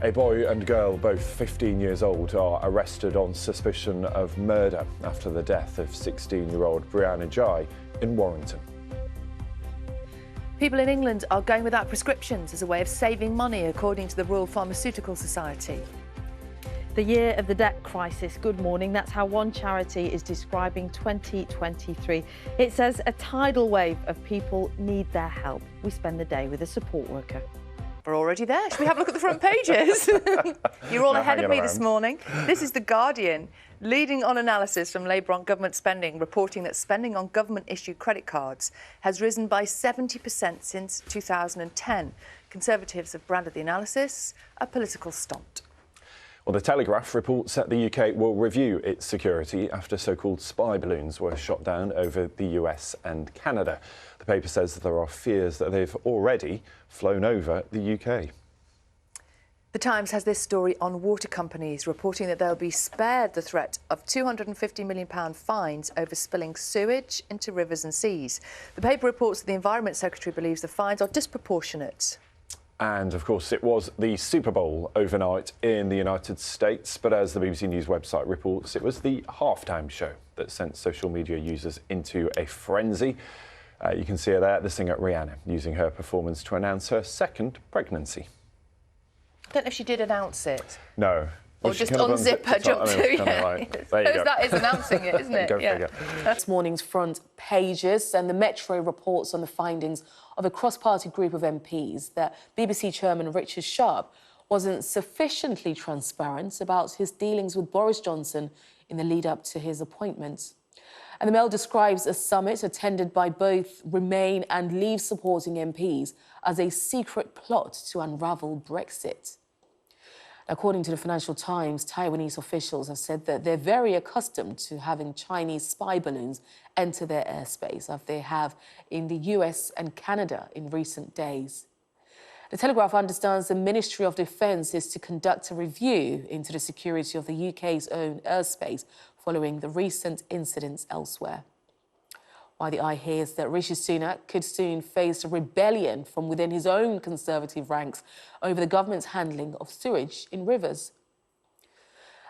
A boy and girl, both 15 years old, are arrested on suspicion of murder after the death of 16-year-old Brianna Ghey in Warrington. People in England are going without prescriptions as a way of saving money, according to the Royal Pharmaceutical Society. The year of the debt crisis. Good morning. That's how one charity is describing 2023. It says a tidal wave of people need their help. We spend the day with a support worker. We're already there. Should we have a look at the front pages? You're all ahead of me this morning. This is The Guardian, leading on analysis from Labour on government spending, reporting that spending on government-issued credit cards has risen by 70% since 2010. Conservatives have branded the analysis a political stunt. Well, the Telegraph reports that the UK will review its security after so-called spy balloons were shot down over the US and Canada. The paper says that there are fears that they've already flown over the UK. The Times has this story on water companies, reporting that they'll be spared the threat of £250 million fines over spilling sewage into rivers and seas. The paper reports that the Environment Secretary believes the fines are disproportionate. And, of course, it was the Super Bowl overnight in the United States, but as the BBC News website reports, it was the halftime show that sent social media users into a frenzy. You can see her there, the singer Rihanna, using her performance to announce her second pregnancy. I don't know if she did announce it. No. Or just unzip her jump to, yeah. Like, there you go. That is announcing it, isn't it? Go figure. This morning's front pages, and the Metro reports on the findings of a cross-party group of MPs that BBC chairman Richard Sharp wasn't sufficiently transparent about his dealings with Boris Johnson in the lead-up to his appointment. And the Mail describes a summit attended by both Remain and Leave supporting MPs as a secret plot to unravel Brexit. According to the Financial Times, Taiwanese officials have said that they're very accustomed to having Chinese spy balloons enter their airspace, as they have in the US and Canada in recent days. The Telegraph understands the Ministry of Defence is to conduct a review into the security of the UK's own airspace following the recent incidents elsewhere. While the eye hears that Rishi Sunak could soon face a rebellion from within his own Conservative ranks over the government's handling of sewage in rivers.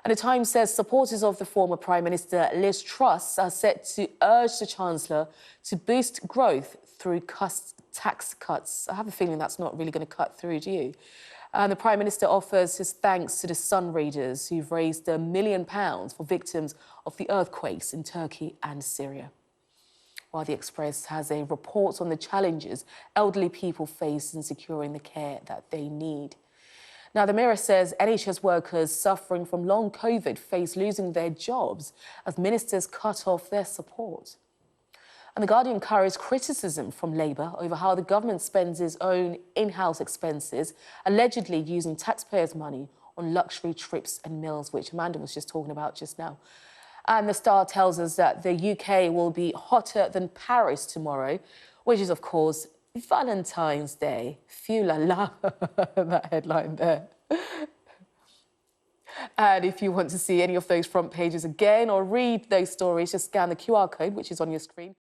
And the Times says supporters of the former Prime Minister Liz Truss are set to urge the Chancellor to boost growth through tax cuts. I have a feeling that's not really going to cut through, do you? And the Prime Minister offers his thanks to the Sun readers who've raised £1 million for victims of the earthquakes in Turkey and Syria. While the Express has a report on the challenges elderly people face in securing the care that they need. Now, the Mirror says NHS workers suffering from long COVID face losing their jobs as ministers cut off their support. And the Guardian carries criticism from Labour over how the government spends its own in-house expenses, allegedly using taxpayers' money on luxury trips and meals, which Amanda was just talking about just now. And the Star tells us that the UK will be hotter than Paris tomorrow, which is, of course, Valentine's Day. Phew la la, that headline there. And if you want to see any of those front pages again or read those stories, just scan the QR code, which is on your screen.